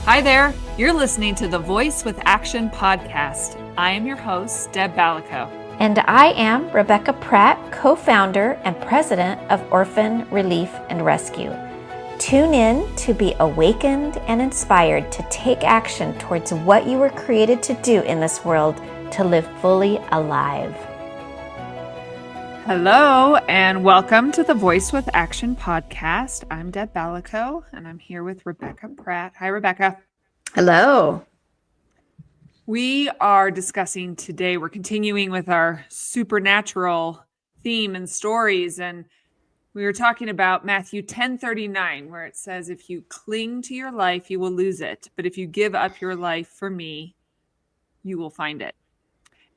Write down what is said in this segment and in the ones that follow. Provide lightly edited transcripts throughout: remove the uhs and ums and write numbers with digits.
Hi there. You're listening to the Voice with Action podcast. I am your host, Deb Balico. And I am Rebecca Pratt, co-founder and president of Orphan Relief and Rescue. Tune in to be awakened and inspired to take action towards what you were created to do in this world, to live fully alive. Hello, and welcome to the Voice with Action podcast. I'm Deb Balico, and I'm here with Rebecca Pratt. Hi, Rebecca. Hello. We are discussing today, we're continuing with our supernatural theme and stories, and we were talking about Matthew 10:39, where it says, if you cling to your life, you will lose it. But if you give up your life for me, you will find it.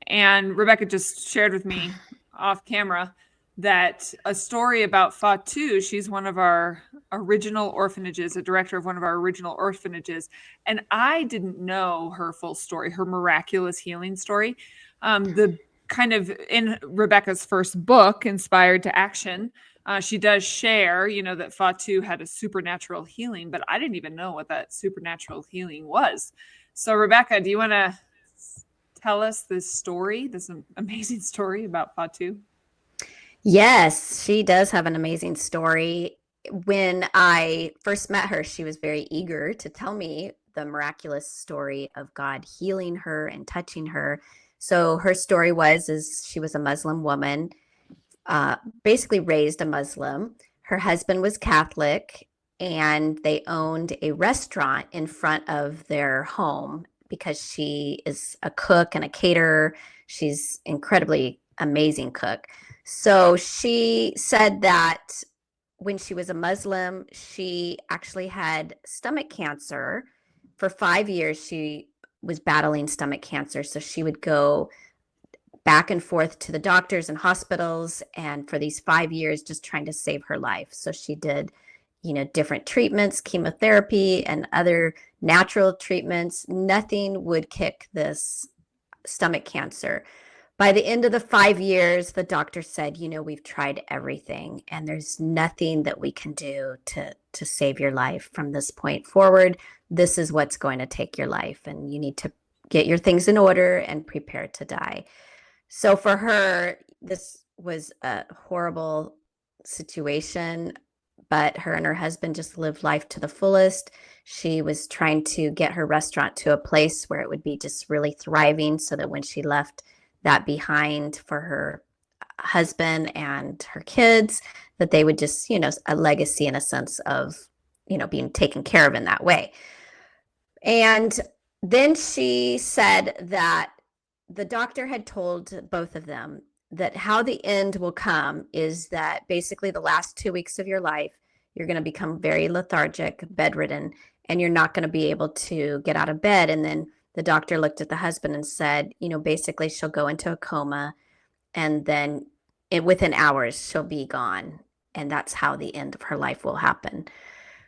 And Rebecca just shared with me off camera that a story about Fatu, she's one of our original orphanages, a director of one of our original orphanages. And I didn't know her full story, her miraculous healing story. The kind of in Rebecca's first book, Inspired to Action, she does share, that Fatu had a supernatural healing, but I didn't even know what that supernatural healing was. So Rebecca, do you want to tell us this story, this amazing story about Fatu? Yes, she does have an amazing story. When I first met her, she was very eager to tell me the miraculous story of God healing her and touching her. So her story is she was a Muslim woman, basically raised a Muslim. Her husband was Catholic, and they owned a restaurant in front of their home because she is a cook and a caterer. She's incredibly amazing cook. So she said that when she was a Muslim, she actually had stomach cancer. For 5 years, she was battling stomach cancer. So she would go back and forth to the doctors and hospitals, and for these 5 years, just trying to save her life. So she did, different treatments, chemotherapy, and other natural treatments. Nothing would kick this stomach cancer. By the end of the 5 years, the doctor said, we've tried everything, and there's nothing that we can do to save your life from this point forward. This is what's going to take your life, and you need to get your things in order and prepare to die. So for her, this was a horrible situation, but her and her husband just lived life to the fullest. She was trying to get her restaurant to a place where it would be just really thriving, so that when she left that behind for her husband and her kids, that they would just, a legacy in a sense of, being taken care of in that way. And then she said that the doctor had told both of them that how the end will come is that basically the last 2 weeks of your life, you're going to become very lethargic, bedridden, and you're not going to be able to get out of bed. And then the doctor looked at the husband and said, basically she'll go into a coma, and then within hours she'll be gone. And that's how the end of her life will happen.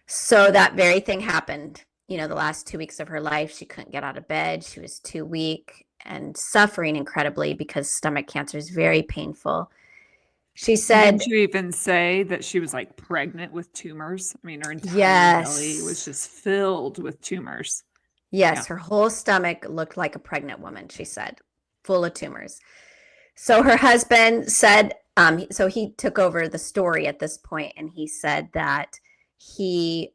So that very thing happened. The last 2 weeks of her life, she couldn't get out of bed. She was too weak and suffering incredibly because stomach cancer is very painful. She said, did you even say that she was like pregnant with tumors? I mean, her entire belly was just filled with tumors. Yes, her whole stomach looked like a pregnant woman, she said, full of tumors. So her husband said, so he took over the story at this point, and he said that he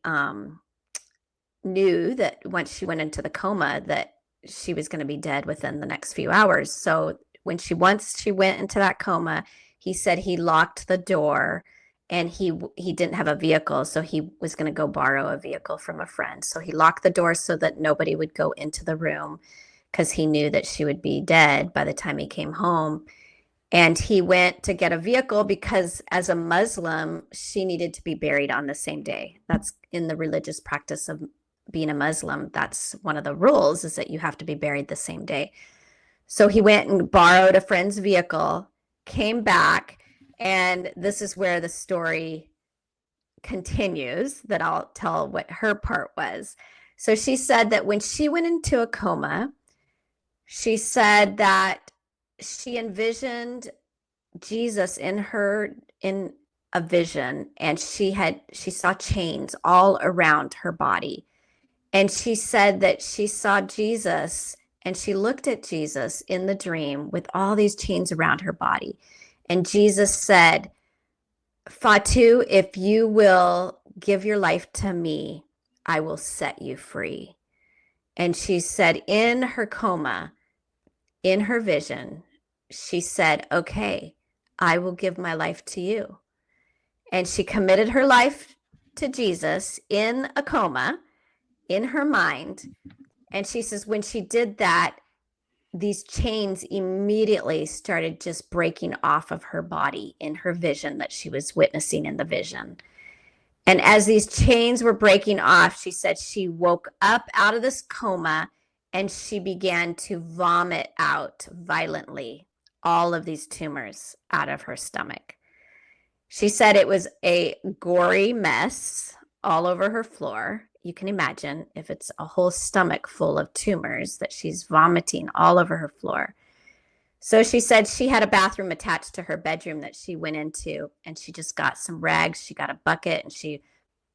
knew that once she went into the coma, that she was going to be dead within the next few hours. So once she went into that coma, he said he locked the door, and he didn't have a vehicle, so he was going to go borrow a vehicle from a friend. So he locked the door so that nobody would go into the room, because he knew that she would be dead by the time he came home. And he went to get a vehicle because as a Muslim, she needed to be buried on the same day. That's in the religious practice of being a Muslim. That's one of the rules, is that you have to be buried the same day. So he went and borrowed a friend's vehicle, came back, and this is where the story continues, that I'll tell what her part was. So she said that when she went into a coma, she said that she envisioned Jesus in a vision, and she saw chains all around her body. And she said that she saw Jesus and she looked at Jesus in the dream with all these chains around her body. And Jesus said, Fatu, if you will give your life to me, I will set you free. And she said in her coma, in her vision, she said, okay, I will give my life to you. And she committed her life to Jesus in a coma in her mind. And she says, when she did that, these chains immediately started just breaking off of her body in her vision that she was witnessing in the vision. And as these chains were breaking off, she said she woke up out of this coma and she began to vomit out violently all of these tumors out of her stomach. She said it was a gory mess all over her floor. You can imagine if it's a whole stomach full of tumors that she's vomiting all over her floor. So she said she had a bathroom attached to her bedroom that she went into, and she just got some rags. She got a bucket and she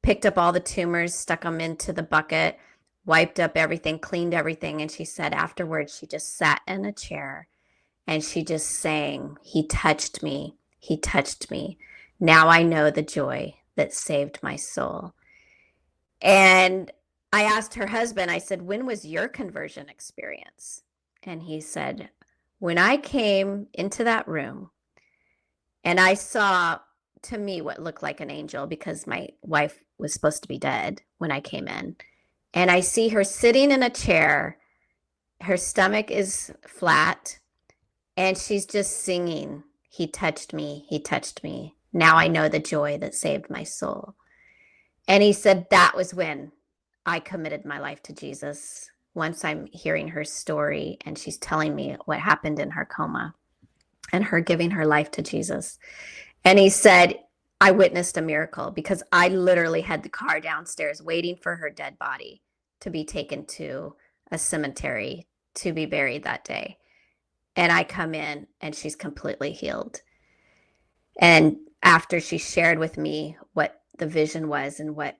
picked up all the tumors, stuck them into the bucket, wiped up everything, cleaned everything. And she said afterwards, she just sat in a chair and she just sang, "He touched me. He touched me. Now I know the joy that saved my soul." And I asked her husband, I said, when was your conversion experience? And he said, when I came into that room and I saw, to me, what looked like an angel, because my wife was supposed to be dead when I came in. And I see her sitting in a chair. Her stomach is flat and she's just singing, "He touched me. He touched me. Now I know the joy that saved my soul." And he said, that was when I committed my life to Jesus. Once I'm hearing her story and she's telling me what happened in her coma and her giving her life to Jesus. And he said, I witnessed a miracle because I literally had the car downstairs waiting for her dead body to be taken to a cemetery to be buried that day. And I come in and she's completely healed. And after she shared with me what the vision was and what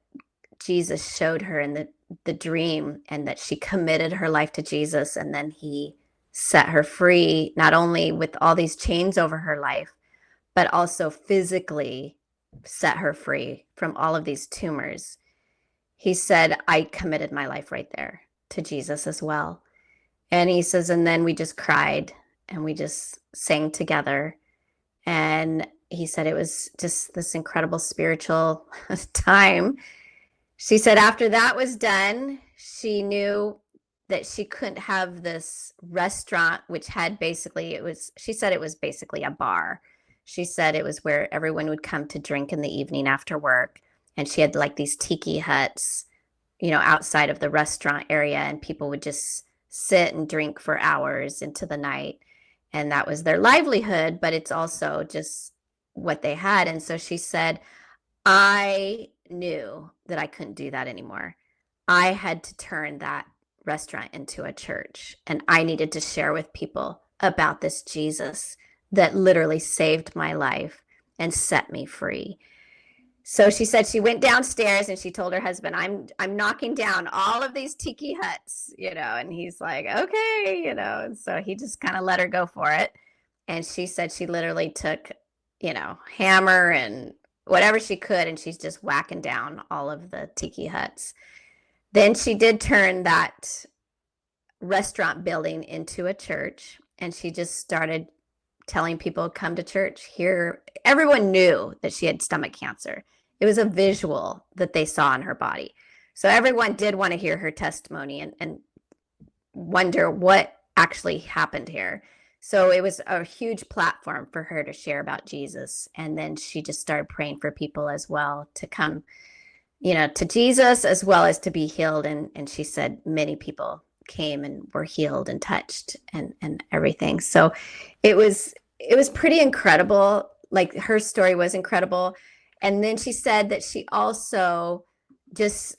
Jesus showed her in the dream, and that she committed her life to Jesus, and then he set her free, not only with all these chains over her life, but also physically set her free from all of these tumors. He said, I committed my life right there to Jesus as well. And he says, and then we just cried and we just sang together. And he said it was just this incredible spiritual time. She said after that was done, she knew that she couldn't have this restaurant, which had basically, she said it was basically a bar. She said it was where everyone would come to drink in the evening after work. And she had like these tiki huts, outside of the restaurant area, and people would just sit and drink for hours into the night. And that was their livelihood, but it's also just what they had. And so she said, I knew that I couldn't do that anymore. I had to turn that restaurant into a church, and I needed to share with people about this Jesus that literally saved my life and set me free. So she said she went downstairs and she told her husband, I'm knocking down all of these tiki huts, and he's like, okay, and so he just kind of let her go for it. And she said she literally took, hammer and whatever she could, and she's just whacking down all of the tiki huts. Then she did turn that restaurant building into a church, and she just started telling people, come to church here. Everyone knew that she had stomach cancer. It was a visual that they saw in her body. So everyone did want to hear her testimony and wonder what actually happened here. So it was a huge platform for her to share about Jesus. And then she just started praying for people as well to come, to Jesus, as well as to be healed. And she said many people came and were healed and touched and everything. So it was pretty incredible. Like, her story was incredible. And then she said that she also just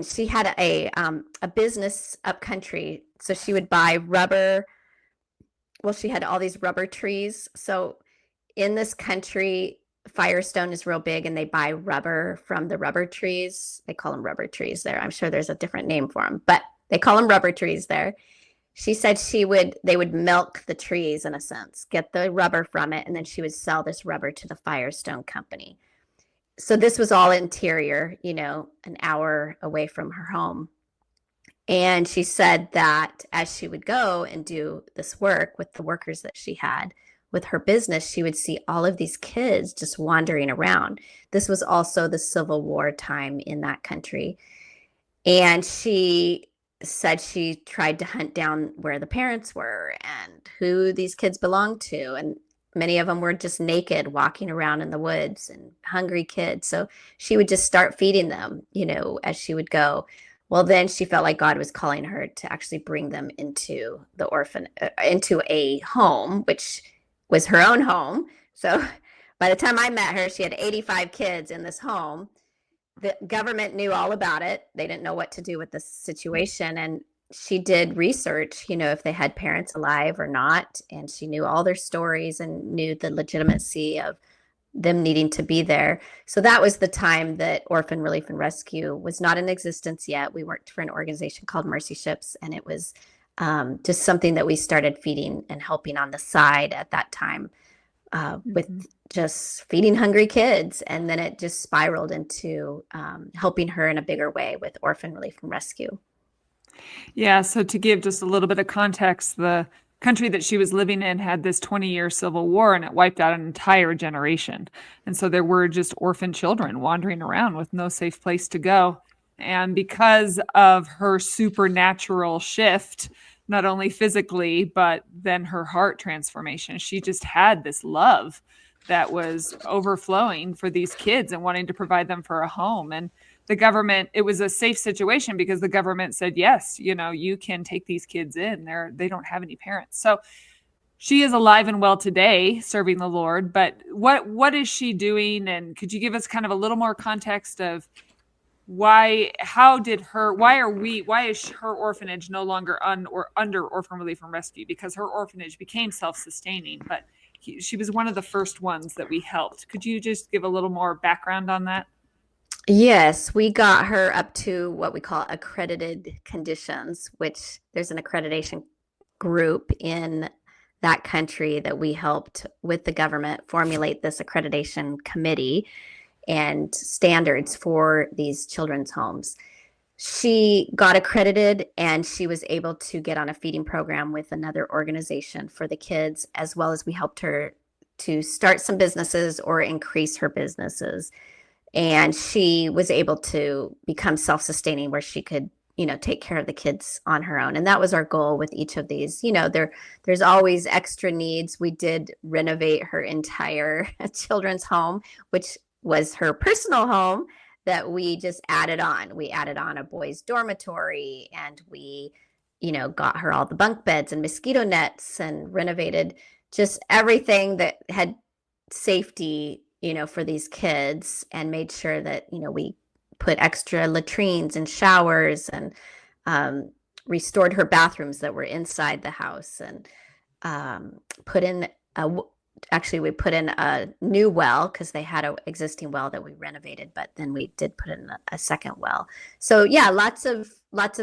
she had a business up country. So she would buy rubber. Well, she had all these rubber trees. So in this country, Firestone is real big, and they buy rubber from the rubber trees. They call them rubber trees there. I'm sure there's a different name for them, but they call them rubber trees there. She said they would milk the trees in a sense, get the rubber from it, and then she would sell this rubber to the Firestone company. So this was all interior, an hour away from her home. And she said that as she would go and do this work with the workers that she had with her business, she would see all of these kids just wandering around. This was also the Civil War time in that country. And she said she tried to hunt down where the parents were and who these kids belonged to. And many of them were just naked, walking around in the woods, and hungry kids. So she would just start feeding them, as she would go. Well, then she felt like God was calling her to actually bring them into into a home, which was her own home. So by the time I met her, she had 85 kids in this home. The government knew all about it. They didn't know what to do with this situation. And she did research, if they had parents alive or not. And she knew all their stories and knew the legitimacy of them needing to be there. So that was the time that Orphan Relief and Rescue was not in existence yet. We worked for an organization called Mercy Ships, and it was just something that we started feeding and helping on the side at that time with just feeding hungry kids. And then it just spiraled into helping her in a bigger way with Orphan Relief and Rescue. Yeah. So to give just a little bit of context, the country that she was living in had this 20-year civil war, and it wiped out an entire generation. And so there were just orphan children wandering around with no safe place to go. And because of her supernatural shift, not only physically, but then her heart transformation, she just had this love that was overflowing for these kids and wanting to provide them for a home. And the government, it was a safe situation because the government said, yes, you can take these kids in. They don't have any parents. So she is alive and well today, serving the Lord. But what is she doing? And could you give us kind of a little more context of why is her orphanage no longer under Orphan Relief and Rescue? Because her orphanage became self-sustaining, but she was one of the first ones that we helped. Could you just give a little more background on that? Yes, we got her up to what we call accredited conditions, which there's an accreditation group in that country that we helped with the government formulate this accreditation committee and standards for these children's homes. She got accredited, and she was able to get on a feeding program with another organization for the kids, as well as we helped her to start some businesses or increase her businesses. And she was able to become self-sustaining where she could, take care of the kids on her own. And that was our goal with each of these. There's always extra needs. We did renovate her entire children's home, which was her personal home, that we just added on. We added on a boys' dormitory, and we, got her all the bunk beds and mosquito nets, and renovated just everything that had safety, for these kids, and made sure that, we put extra latrines and showers, and restored her bathrooms that were inside the house, and we put in a new well because they had an existing well that we renovated, but then we did put in a second well. So yeah, lots of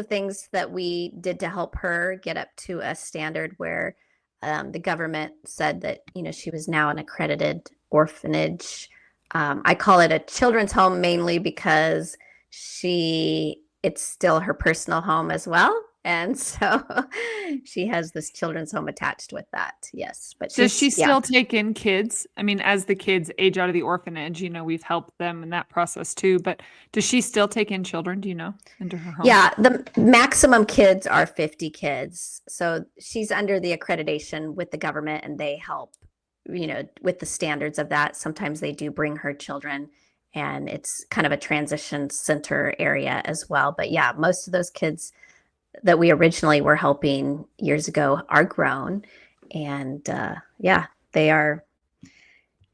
things that we did to help her get up to a standard where the government said that, she was now an accredited orphanage. I call it a children's home mainly because it's still her personal home as well. And so she has this children's home attached with that. Yes. But does she still take in kids? I mean, as the kids age out of the orphanage, we've helped them in that process too. But does she still take in children, into her home? Yeah. The maximum kids are 50 kids. So she's under the accreditation with the government, and they help, with the standards of that. Sometimes they do bring her children, and it's kind of a transition center area as well. But yeah, most of those kids that we originally were helping years ago are grown. And they are,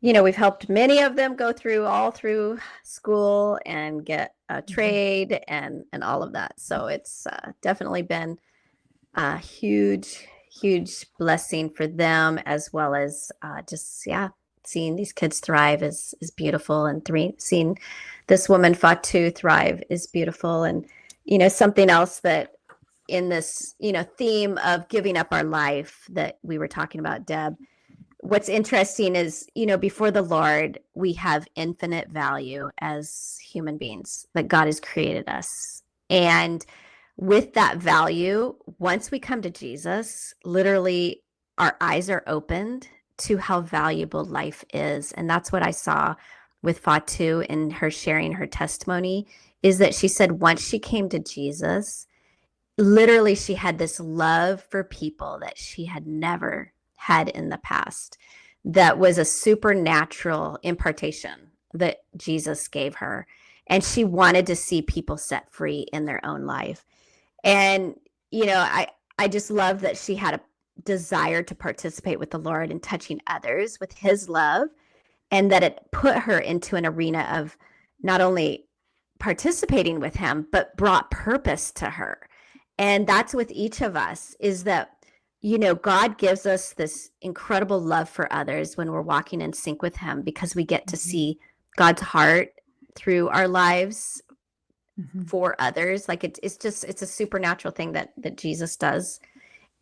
we've helped many of them go through school and get a trade and all of that. So it's definitely been a huge blessing for them, as well as seeing these kids thrive is beautiful, and seeing this woman Fatu thrive is beautiful. And something else that in this theme of giving up our life that we were talking about, Deb, what's interesting is before the Lord we have infinite value as human beings, that God has created us. And with that value, once we come to Jesus, literally our eyes are opened to how valuable life is. And that's what I saw with Fatu in her sharing her testimony, is that she said once she came to Jesus, literally she had this love for people that she had never had in the past. That was a supernatural impartation that Jesus gave her. And she wanted to see people set free in their own life. And, I just love that she had a desire to participate with the Lord in touching others with his love, and that it put her into an arena of not only participating with him, but brought purpose to her. And that's with each of us, is that, God gives us this incredible love for others when we're walking in sync with him, because we get to see God's heart through our lives for others. Like it's a supernatural thing that Jesus does.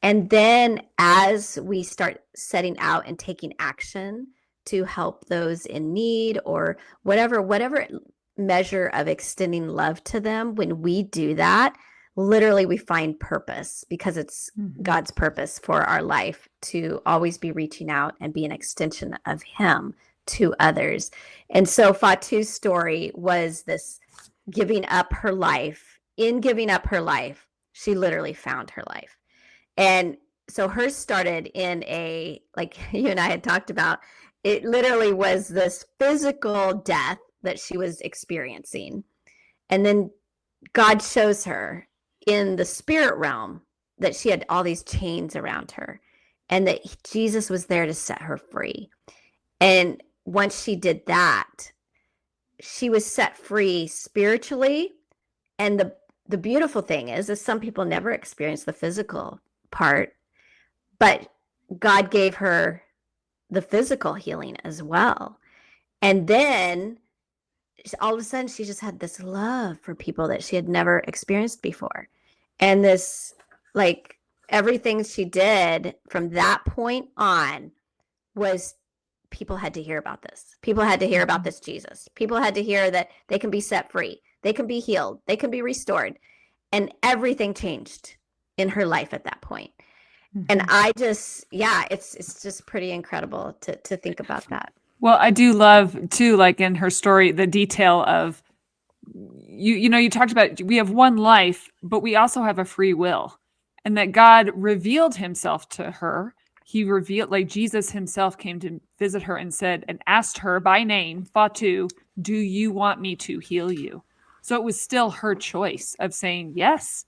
And then as we start setting out and taking action to help those in need, or whatever measure of extending love to them, when we do that, literally we find purpose, because it's God's purpose for our life to always be reaching out and be an extension of him to others. And so Fatu's story was this giving up her life. In giving up her life, she literally found her life. And so hers started in like you and I had talked about, it literally was this physical death that she was experiencing. And then God shows her in the spirit realm that she had all these chains around her, and that Jesus was there to set her free. And once she did that, she was set free spiritually. And the beautiful thing is some people never experience the physical part, but God gave her the physical healing as well. And then all of a sudden she just had this love for people that she had never experienced before. And this, like, everything she did from that point on was, people had to hear about this. People had to hear about this Jesus. People had to hear that they can be set free. They can be healed. They can be restored. And everything changed in her life at that point. And I just, it's just pretty incredible to think about that. Well, I do love too, like in her story, the detail of you talked about, we have one life, but we also have a free will, and that God revealed himself to her. He revealed, like Jesus himself came to visit her and said, and asked her by name, Fatu, do you want me to heal you? So it was still her choice of saying, yes,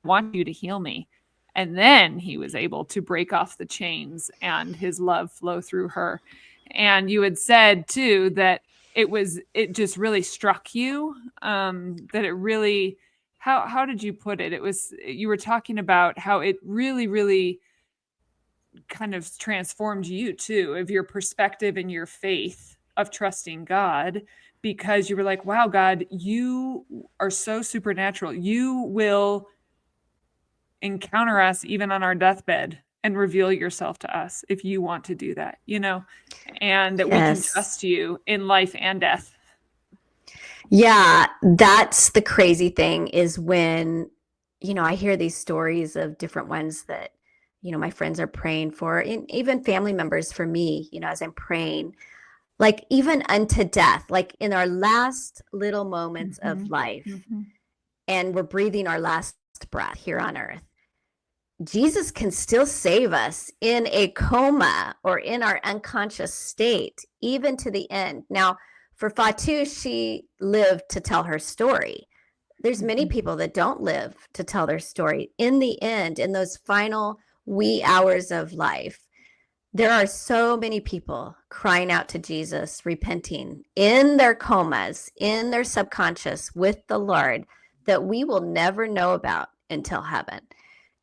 I want you to heal me. And then he was able to break off the chains and his love flow through her. And you had said too that it just really struck you, that it really, how did you put it? You were talking about how it really, really kind of transformed you too, of your perspective and your faith of trusting God, because you were like, wow, God, you are so supernatural. You will encounter us even on our deathbed and reveal yourself to us if you want to do that, and that we can trust you in life and death. Yeah, that's the crazy thing, is when, I hear these stories of different ones that, my friends are praying for, and even family members for me, as I'm praying, like even unto death, like in our last little moments of life, and we're breathing our last breath here on earth. Jesus can still save us in a coma or in our unconscious state, even to the end. Now, for Fatu, she lived to tell her story. There's many people that don't live to tell their story. In the end, in those final wee hours of life, there are so many people crying out to Jesus, repenting in their comas, in their subconscious with the Lord, that we will never know about until heaven.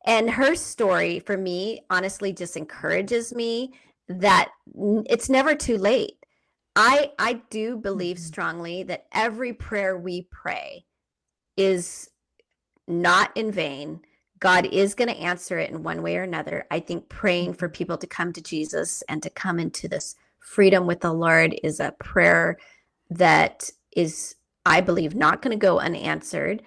And her story, for me, honestly, just encourages me that it's never too late I do believe Mhm. strongly that every prayer we pray is not in vain. God is going to answer it in one way or another. I think praying for Mhm. people to come to Jesus and to come into this freedom with the Lord is a prayer that is, I believe, not going to go unanswered.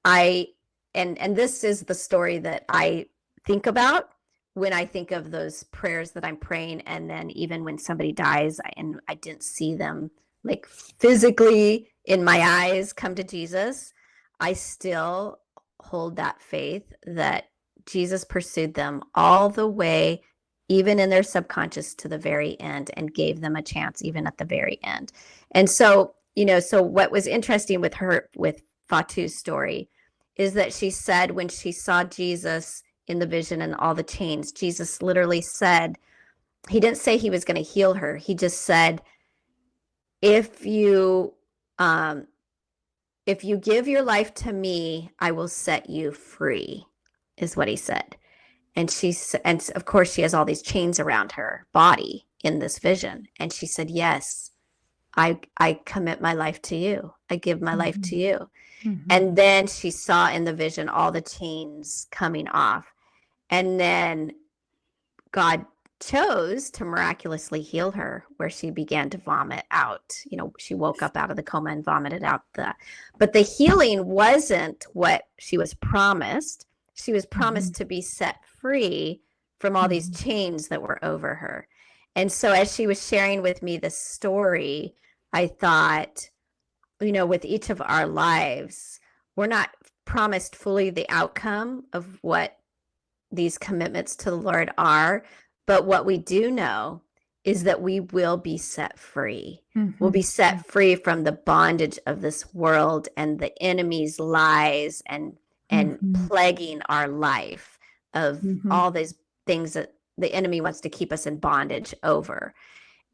I and this is the story that I think about when I think of those prayers that I'm praying, and then even when somebody dies and I didn't see them like physically in my eyes come to Jesus, I still hold that faith that Jesus pursued them all the way, even in their subconscious, to the very end, and gave them a chance even at the very end. And so, so what was interesting with her, with Fatu's story, is that she said when she saw Jesus in the vision and all the chains, Jesus literally said, he didn't say he was going to heal her. He just said, if you um if you give your life to me, I will set you free, is what he said. And of course she has all these chains around her body in this vision. And she said, yes, I commit my life to you. I give my life to Mhm. you. Mhm. And then she saw in the vision all the chains coming off. And then God chose to miraculously heal her, where she began to vomit out. She woke up out of the coma and vomited out but the healing wasn't what she was promised. She was promised Mhm. to be set free from all these Mhm. chains that were over her. And so as she was sharing with me this story, I thought, with each of our lives, we're not promised fully the outcome of what these commitments to the Lord are. But what we do know is that we will be set free. We'll be Mhm. set free from the bondage of this world and the enemy's lies and Mhm. plaguing our life of Mhm. all these things that the enemy wants to keep us in bondage over.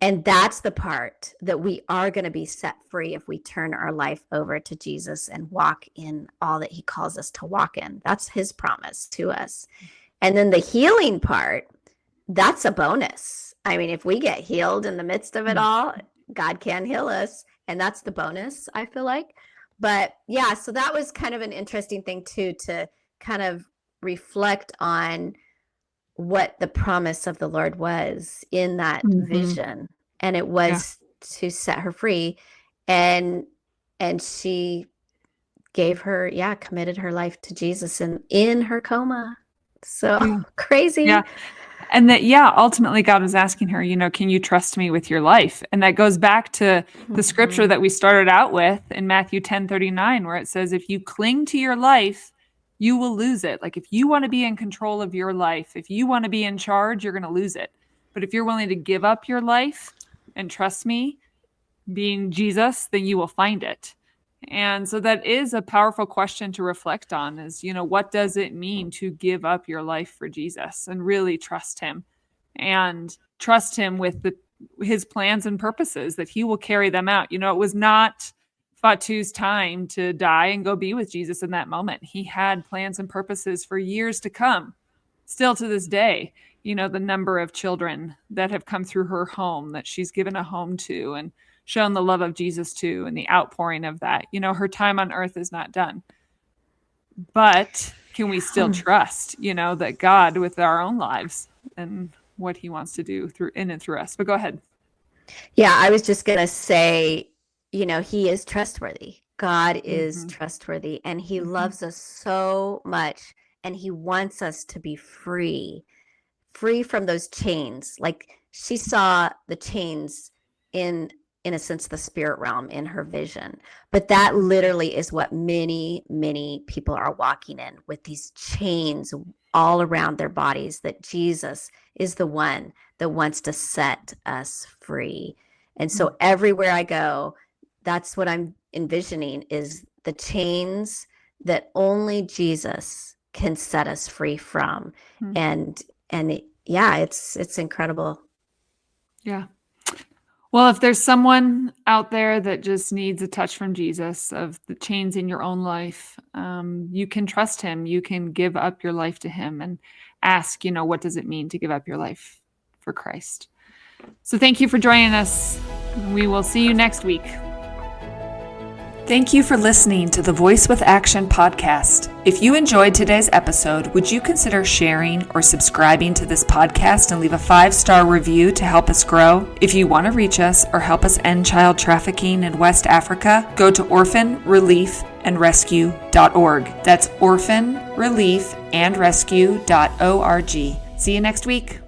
And that's the part that we are going to be set free if we turn our life over to Jesus and walk in all that he calls us to walk in. That's his promise to us. And then the healing part, that's a bonus. I mean, if we get healed in the midst of it Mhm. all, God can heal us. And that's the bonus, I feel like. But yeah, so that was kind of an interesting thing too, to kind of reflect on what the promise of the Lord was in that Mhm. vision. And it Yeah. was to set her free. And she committed her life to Jesus in her coma. So Yeah. Yeah. crazy. And that, yeah, ultimately God was asking her, can you trust me with your life? And that goes back to the scripture Mhm. that we started out with in Matthew 10:39, where it says, if you cling to your life, you will lose it. Like if you want to be in control of your life, if you want to be in charge, you're going to lose it. But if you're willing to give up your life and trust me, being Jesus, then you will find it. And so that is a powerful question to reflect on is, what does it mean to give up your life for Jesus and really trust him and trust him with his plans and purposes that he will carry them out. It was not Fatu's time to die and go be with Jesus in that moment. He had plans and purposes for years to come. Still to this day, the number of children that have come through her home that she's given a home to and shown the love of Jesus to and the outpouring of that. Her time on earth is not done. But can we still trust, that God with our own lives and what he wants to do through in and through us? But go ahead. Yeah, I was just going to say, he is trustworthy. God is Mm-hmm. trustworthy, and he Mm-hmm. loves us so much, and he wants us to be free from those chains. Like she saw the chains in a sense the spirit realm in her vision, but that literally is what many people are walking in, with these chains all around their bodies, that Jesus is the one that wants to set us free. And so everywhere I go, that's what I'm envisioning, is the chains that only Jesus can set us free from. Mm-hmm. And yeah, it's incredible. Yeah. Well, if there's someone out there that just needs a touch from Jesus of the chains in your own life, you can trust him. You can give up your life to him and ask, what does it mean to give up your life for Christ? So thank you for joining us We will see you next week. Thank you for listening to the Voice with Action podcast. If you enjoyed today's episode, would you consider sharing or subscribing to this podcast and leave a 5-star review to help us grow? If you want to reach us or help us end child trafficking in West Africa, go to orphanreliefandrescue.org. That's orphanreliefandrescue.org. See you next week.